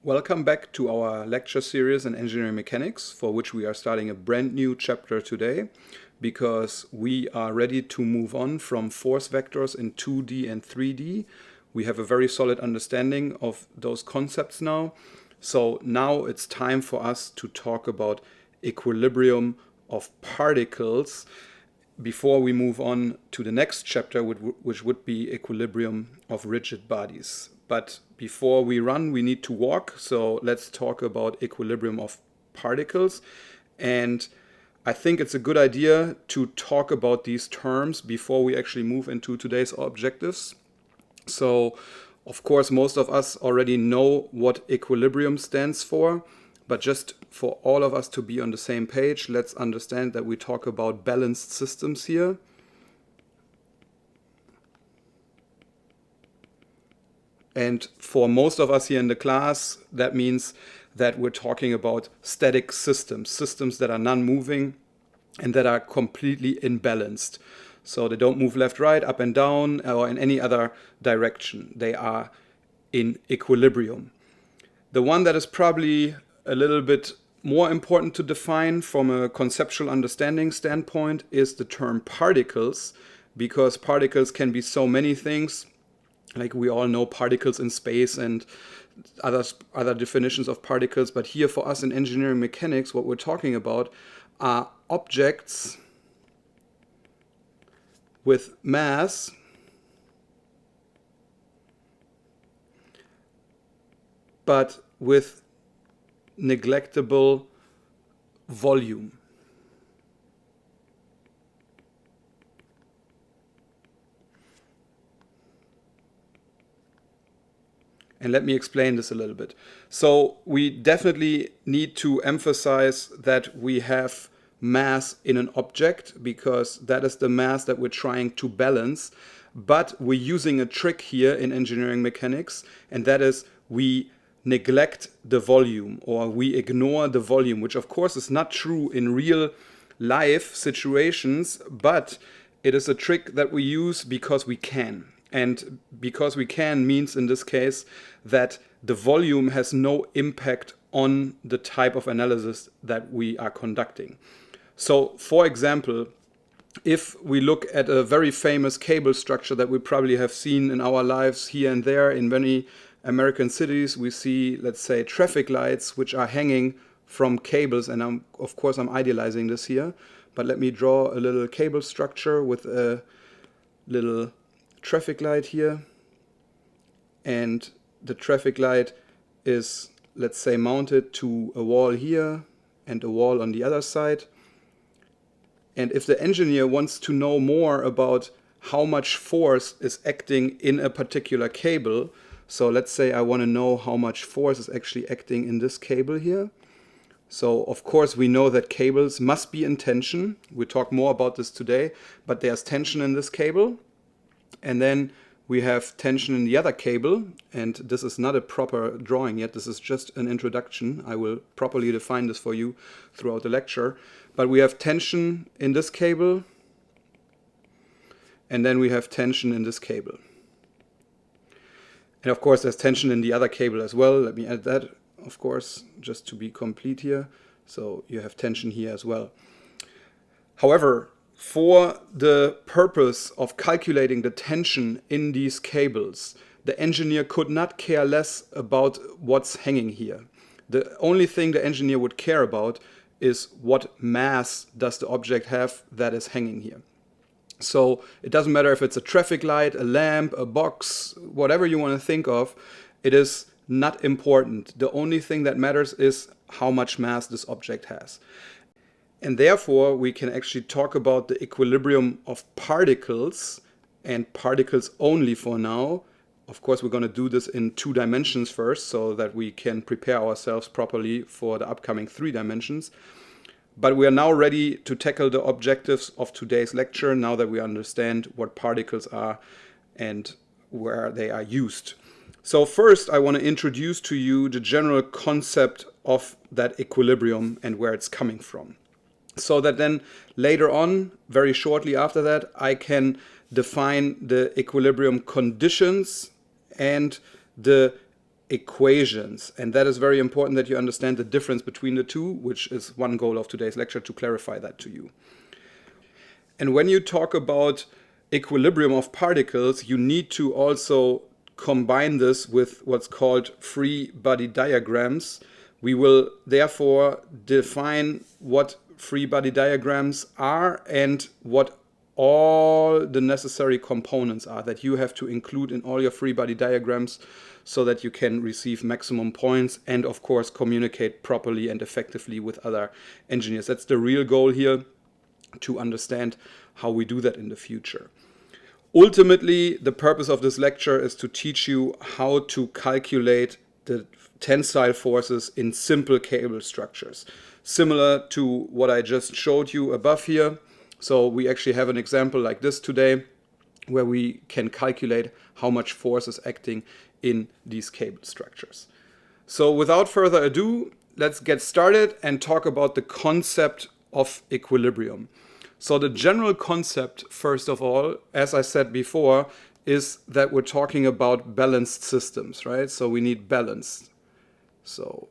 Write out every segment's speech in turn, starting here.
Welcome back to our lecture series in engineering mechanics, for which we are starting a brand new chapter today, because we are ready to move on from force vectors in 2D and 3D. We have a very solid understanding of those concepts now. So now it's time for us to talk about equilibrium of particles before we move on to the next chapter, which would be equilibrium of rigid bodies. But before we run, we need to walk. So let's talk about equilibrium of particles. And I think it's a good idea to talk about these terms before we actually move into today's objectives. So, of course, most of us already know what equilibrium stands for. But just for all of us to be on the same page, let's understand that we talk about balanced systems here. And for most of us here in the class, that means that we're talking about static systems, systems that are non-moving and that are completely imbalanced. So they don't move left, right, up and down, or in any other direction. They are in equilibrium. The one that is probably a little bit more important to define from a conceptual understanding standpoint is the term particles, because particles can be so many things. Like we all know particles in space and other definitions of particles, but here for us in engineering mechanics, what we're talking about are objects with mass but with neglectable volume. And let me explain this a little bit. So we definitely need to emphasize that we have mass in an object, because that is the mass that we're trying to balance. But we're using a trick here in engineering mechanics, and that is we neglect the volume, or we ignore the volume, which of course is not true in real life situations, but it is a trick that we use because we can. And because we can means in this case that the volume has no impact on the type of analysis that we are conducting. So, for example, if we look at a very famous cable structure that we probably have seen in our lives here and there in many American cities, we see, let's say, traffic lights which are hanging from cables, and of course I'm idealizing this here, but let me draw a little cable structure with a little traffic light here, and the traffic light is, let's say, mounted to a wall here and a wall on the other side. And if the engineer wants to know more about how much force is acting in a particular cable, so let's say I want to know how much force is actually acting in this cable here. So of course we know that cables must be in tension. We'll talk more about this today, but there's tension in this cable. And then we have tension in the other cable, and this is not a proper drawing yet, this is just an introduction. I will properly define this for you throughout the lecture. But we have tension in this cable, and then we have tension in this cable. And of course there's tension in the other cable as well. Let me add that, of course, just to be complete here. So you have tension here as well. However, for the purpose of calculating the tension in these cables, the engineer could not care less about what's hanging here. The only thing the engineer would care about is what mass does the object have that is hanging here. So it doesn't matter if it's a traffic light, a lamp, a box, whatever you want to think of, it is not important. The only thing that matters is how much mass this object has. And therefore, we can actually talk about the equilibrium of particles, and particles only for now. Of course, we're going to do this in 2 dimensions first, so that we can prepare ourselves properly for the upcoming 3 dimensions. But we are now ready to tackle the objectives of today's lecture, now that we understand what particles are and where they are used. So first, I want to introduce to you the general concept of that equilibrium and where it's coming from. So that then later on, very shortly after that, I can define the equilibrium conditions and the equations. And that is very important that you understand the difference between the two, which is one goal of today's lecture, to clarify that to you. And when you talk about equilibrium of particles, you need to also combine this with what's called free body diagrams. We will therefore define what free body diagrams are and what all the necessary components are that you have to include in all your free body diagrams so that you can receive maximum points and of course communicate properly and effectively with other engineers. That's the real goal here, to understand how we do that in the future. Ultimately, the purpose of this lecture is to teach you how to calculate the tensile forces in simple cable structures, similar to what I just showed you above here. So we actually have an example like this today, where we can calculate how much force is acting in these cable structures. So without further ado, let's get started and talk about the concept of equilibrium. So the general concept, first of all, as I said before, is that we're talking about balanced systems, right? So we need balance. So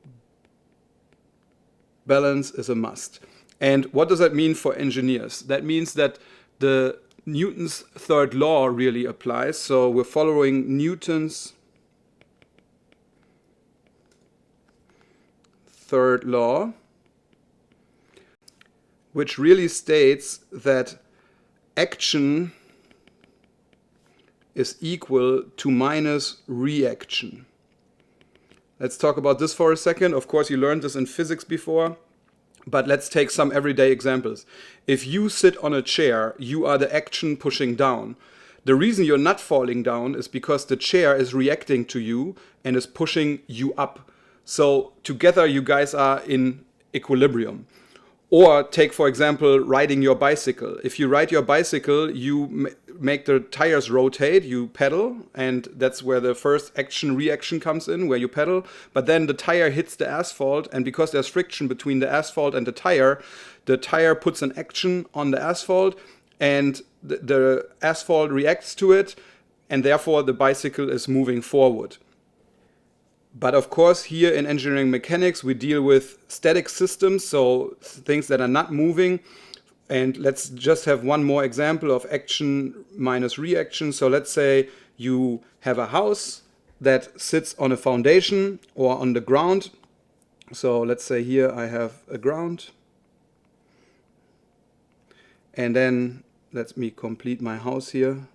balance is a must. And what does that mean for engineers? That means that the Newton's third law really applies. So we're following Newton's third law, which really states that action is equal to minus reaction. Let's talk about this for a second. Of course, you learned this in physics before, but let's take some everyday examples. If you sit on a chair, you are the action pushing down. The reason you're not falling down is because the chair is reacting to you and is pushing you up. So together you guys are in equilibrium. Or take, for example, riding your bicycle. If you ride your bicycle, you make the tires rotate, you pedal, and that's where the first action-reaction comes in, where you pedal. But then the tire hits the asphalt, and because there's friction between the asphalt and the tire puts an action on the asphalt, and the asphalt reacts to it, and therefore the bicycle is moving forward. But of course, here in engineering mechanics, we deal with static systems, so things that are not moving. And let's just have one more example of action minus reaction. So let's say you have a house that sits on a foundation or on the ground. So let's say here I have a ground. And then let me complete my house here.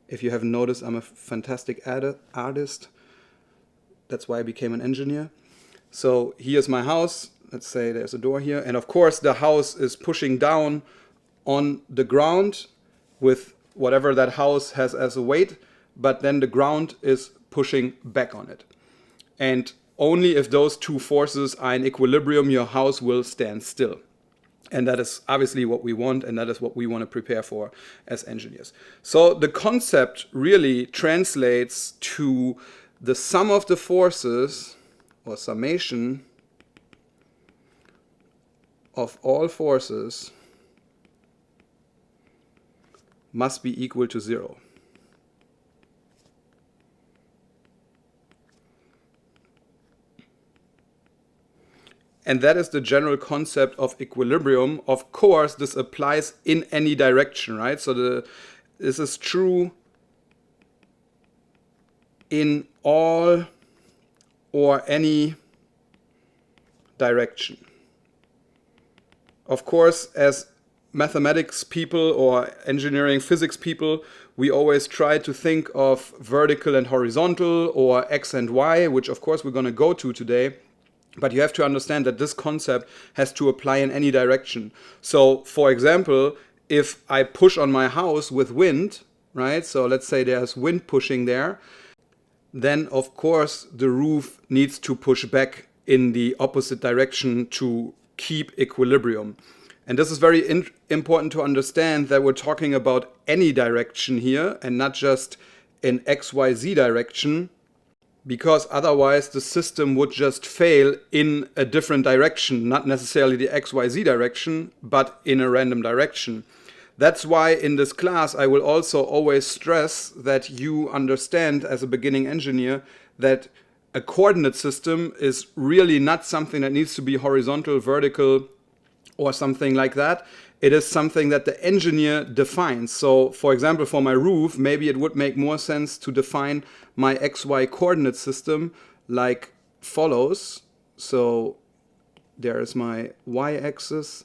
If you haven't noticed, I'm a fantastic artist. That's why I became an engineer. So here's my house. Let's say there's a door here. And of course, the house is pushing down on the ground with whatever that house has as a weight. But then the ground is pushing back on it. And only if those two forces are in equilibrium, your house will stand still. And that is obviously what we want, and that is what we want to prepare for as engineers. So the concept really translates to the sum of the forces, or summation of all forces, must be equal to 0. And that is the general concept of equilibrium. Of course, this applies in any direction, right? So this is true in all or any direction. Of course, as mathematics people or engineering physics people, we always try to think of vertical and horizontal or X and Y, which of course we're going to go to today. But you have to understand that this concept has to apply in any direction. So, for example, if I push on my house with wind, right? So let's say there's wind pushing there. Then of course the roof needs to push back in the opposite direction to keep equilibrium. And this is very important to understand, that we're talking about any direction here and not just in XYZ direction, because otherwise the system would just fail in a different direction, not necessarily the XYZ direction, but in a random direction. That's why in this class I will also always stress that you understand as a beginning engineer that a coordinate system is really not something that needs to be horizontal, vertical, or something like that. It is something that the engineer defines. So for example, for my roof, maybe it would make more sense to define my XY coordinate system like follows. So there is my y-axis,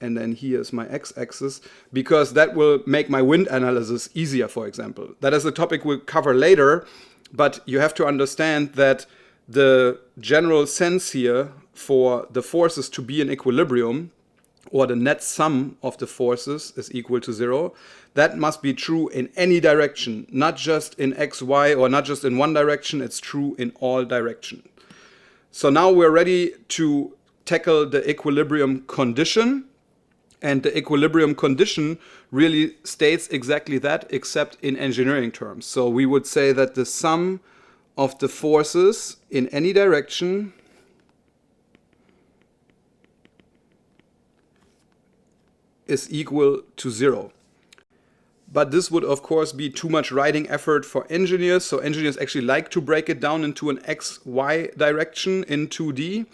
and then here is my x-axis, because that will make my wind analysis easier, for example. That is a topic we'll cover later, but you have to understand that the general sense here for the forces to be in equilibrium, or the net sum of the forces is equal to 0, that must be true in any direction, not just in x, y, or not just in one direction, it's true in all directions. So now we're ready to tackle the equilibrium condition, and the equilibrium condition really states exactly that, except in engineering terms. So we would say that the sum of the forces in any direction is equal to 0. But this would of course be too much writing effort for engineers, so engineers actually like to break it down into an x, y direction in 2D.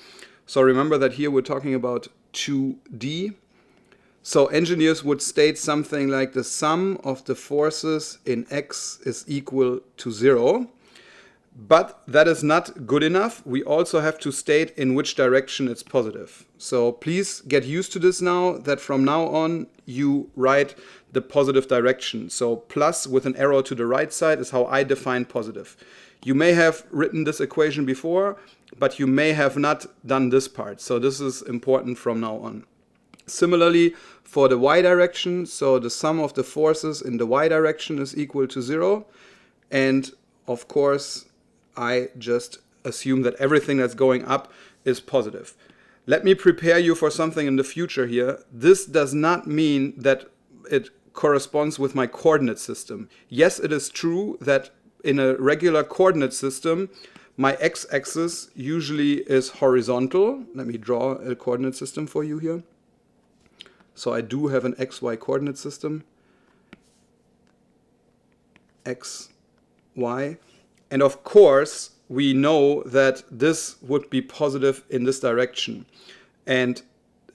So remember that here we're talking about 2D. So engineers would state something like the sum of the forces in x is equal to 0. But that is not good enough. We also have to state in which direction it's positive. So please get used to this now, that from now on you write the positive direction. So plus with an arrow to the right side is how I define positive. You may have written this equation before, but you may have not done this part. So this is important from now on. Similarly, for the y direction, so the sum of the forces in the y direction is equal to 0. And of course, I just assume that everything that's going up is positive. Let me prepare you for something in the future here. This does not mean that it corresponds with my coordinate system. Yes, it is true that in a regular coordinate system, my x-axis usually is horizontal. Let me draw a coordinate system for you here. So I do have an xy coordinate system. X, y. And of course, we know that this would be positive in this direction. And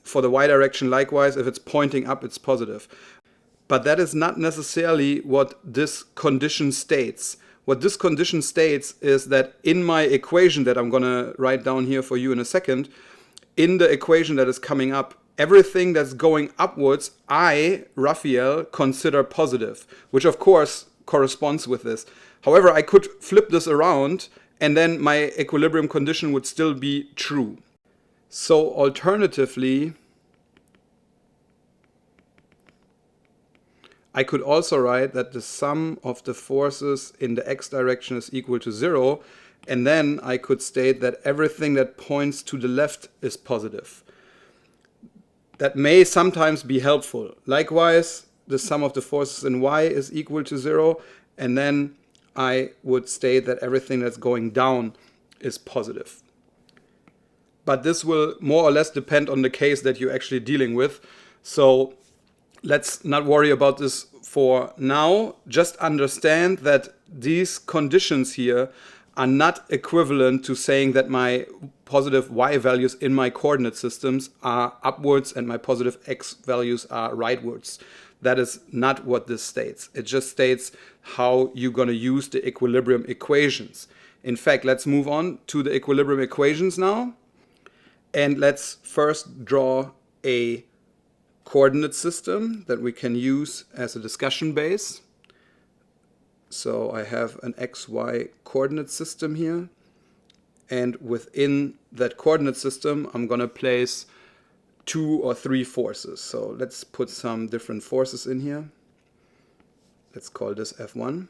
for the y direction, likewise, if it's pointing up, it's positive. But that is not necessarily what this condition states. What this condition states is that in my equation that I'm going to write down here for you in a second, in the equation that is coming up, everything that's going upwards, I, Raphael, consider positive, which of course corresponds with this. However, I could flip this around and then my equilibrium condition would still be true. So alternatively, I could also write that the sum of the forces in the x direction is equal to 0, and then I could state that everything that points to the left is positive. That may sometimes be helpful. Likewise, the sum of the forces in y is equal to 0, and then I would state that everything that's going down is positive. But this will more or less depend on the case that you're actually dealing with. So let's not worry about this for now. Just understand that these conditions here are not equivalent to saying that my positive y values in my coordinate systems are upwards and my positive x values are rightwards. That is not what this states. It just states how you're going to use the equilibrium equations. In fact, let's move on to the equilibrium equations now. And let's first draw a coordinate system that we can use as a discussion base. So I have an xy coordinate system here. And within that coordinate system, I'm going to place 2 or 3 forces. So let's put some different forces in here. Let's call this F1.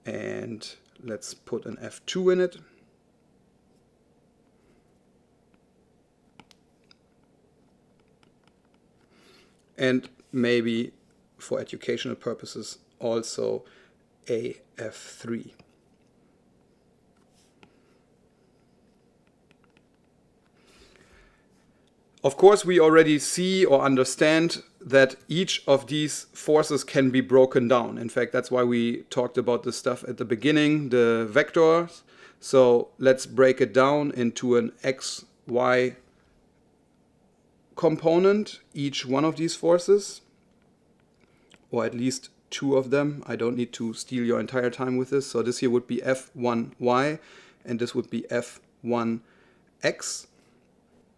And let's put an F2 in it. And maybe for educational purposes also a F3. Of course, we already see or understand that each of these forces can be broken down. In fact, that's why we talked about this stuff at the beginning, the vectors. So let's break it down into an x, y component, each one of these forces, or at least two of them. I don't need to steal your entire time with this. So this here would be F1y, and this would be F1x.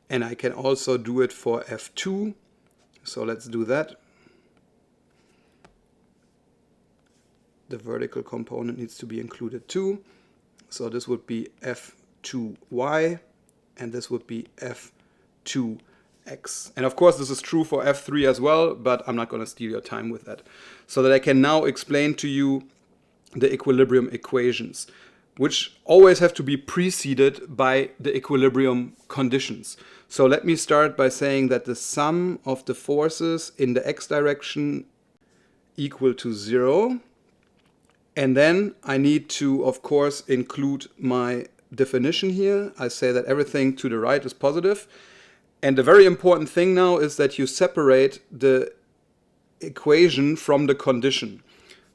And I can also do it for F2. So let's do that. The vertical component needs to be included too. So this would be F2y, and this would be F2x. And of course this is true for F3 as well, but I'm not going to steal your time with that. So that I can now explain to you the equilibrium equations, which always have to be preceded by the equilibrium conditions. So let me start by saying that the sum of the forces in the x direction equal to 0. And then I need to, of course, include my definition here. I say that everything to the right is positive. And the very important thing now is that you separate the equation from the condition.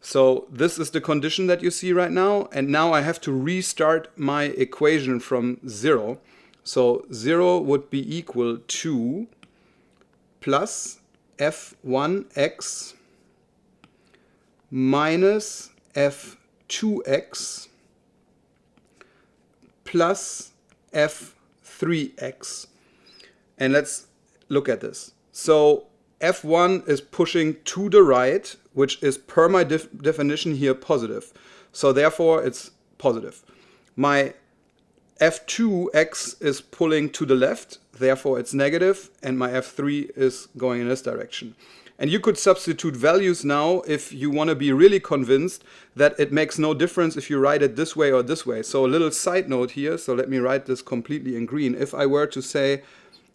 So this is the condition that you see right now, and now I have to restart my equation from 0. So 0 would be equal to plus f1x minus f2x plus f3x. And let's look at this. So f1 is pushing to the right, which is per my definition here positive. So therefore it's positive. My f2x is pulling to the left, therefore it's negative, and my f3 is going in this direction. And you could substitute values now if you want to be really convinced that it makes no difference if you write it this way or this way. So a little side note here, so let me write this completely in green. If I were to say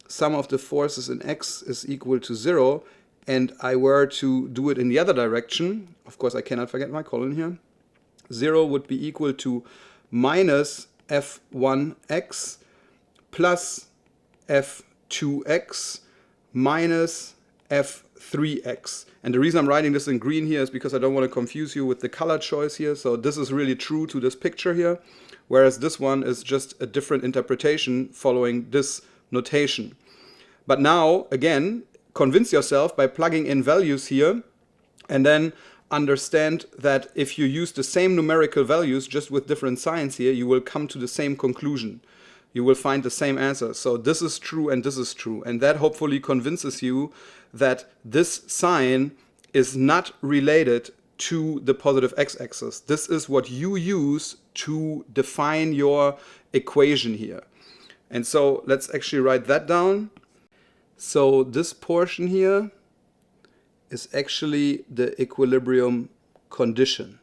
sum of the forces in x is equal to 0, and I were to do it in the other direction, of course I cannot forget my colon here, 0 would be equal to minus f1x plus f2x minus f3x. And the reason I'm writing this in green here is because I don't want to confuse you with the color choice here. So this is really true to this picture here, whereas this one is just a different interpretation following this notation. But now, again, convince yourself by plugging in values here, and then understand that if you use the same numerical values just with different signs here, you will come to the same conclusion. You will find the same answer. So this is true and this is true. And that hopefully convinces you that this sign is not related to the positive x-axis. This is what you use to define your equation here. And so let's actually write that down. So this portion here is actually the equilibrium condition.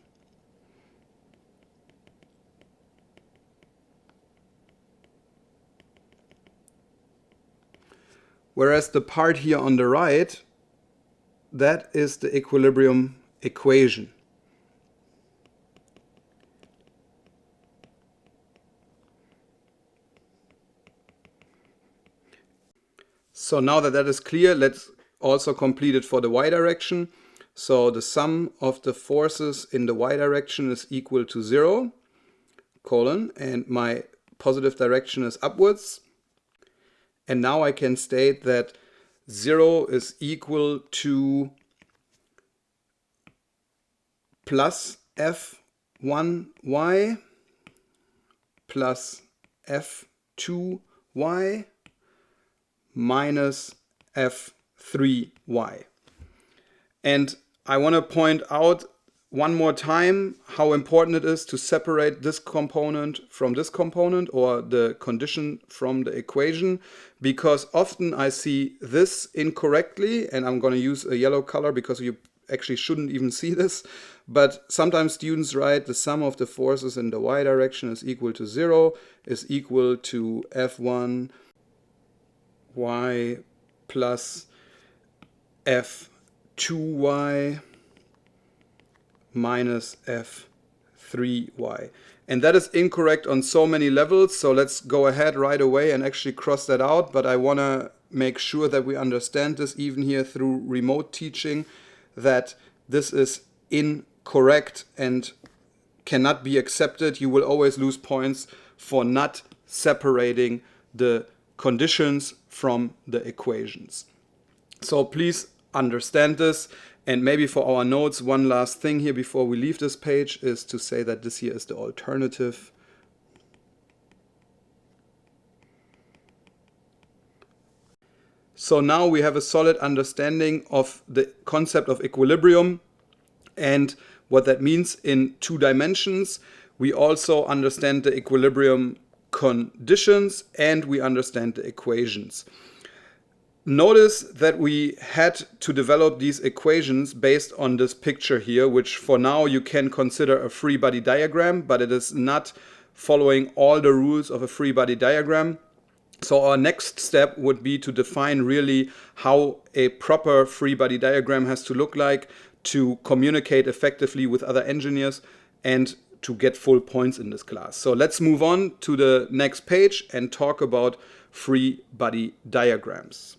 Whereas the part here on the right, that is the equilibrium equation. So now that that is clear, let's also complete it for the y direction. So the sum of the forces in the y direction is equal to 0, colon, and my positive direction is upwards. And now I can state that 0 is equal to plus f1y plus f2y minus f3y. And I want to point out one more time how important it is to separate this component from this component, or the condition from the equation, because often I see this incorrectly, and I'm going to use a yellow color because you actually shouldn't even see this, but sometimes students write the sum of the forces in the y direction is equal to 0 is equal to f1 y plus f2y minus f3y. And that is incorrect on so many levels, so let's go ahead right away and actually cross that out, but I want to make sure that we understand this even here through remote teaching, that this is incorrect and cannot be accepted. You will always lose points for not separating the conditions from the equations. So please understand this. And maybe for our notes, one last thing here before we leave this page is to say that this here is the alternative. So now we have a solid understanding of the concept of equilibrium and what that means in 2 dimensions. We also understand the equilibrium conditions and we understand the equations. Notice that we had to develop these equations based on this picture here, which for now you can consider a free body diagram, but it is not following all the rules of a free body diagram. So our next step would be to define really how a proper free body diagram has to look like to communicate effectively with other engineers and to get full points in this class. So let's move on to the next page and talk about free body diagrams.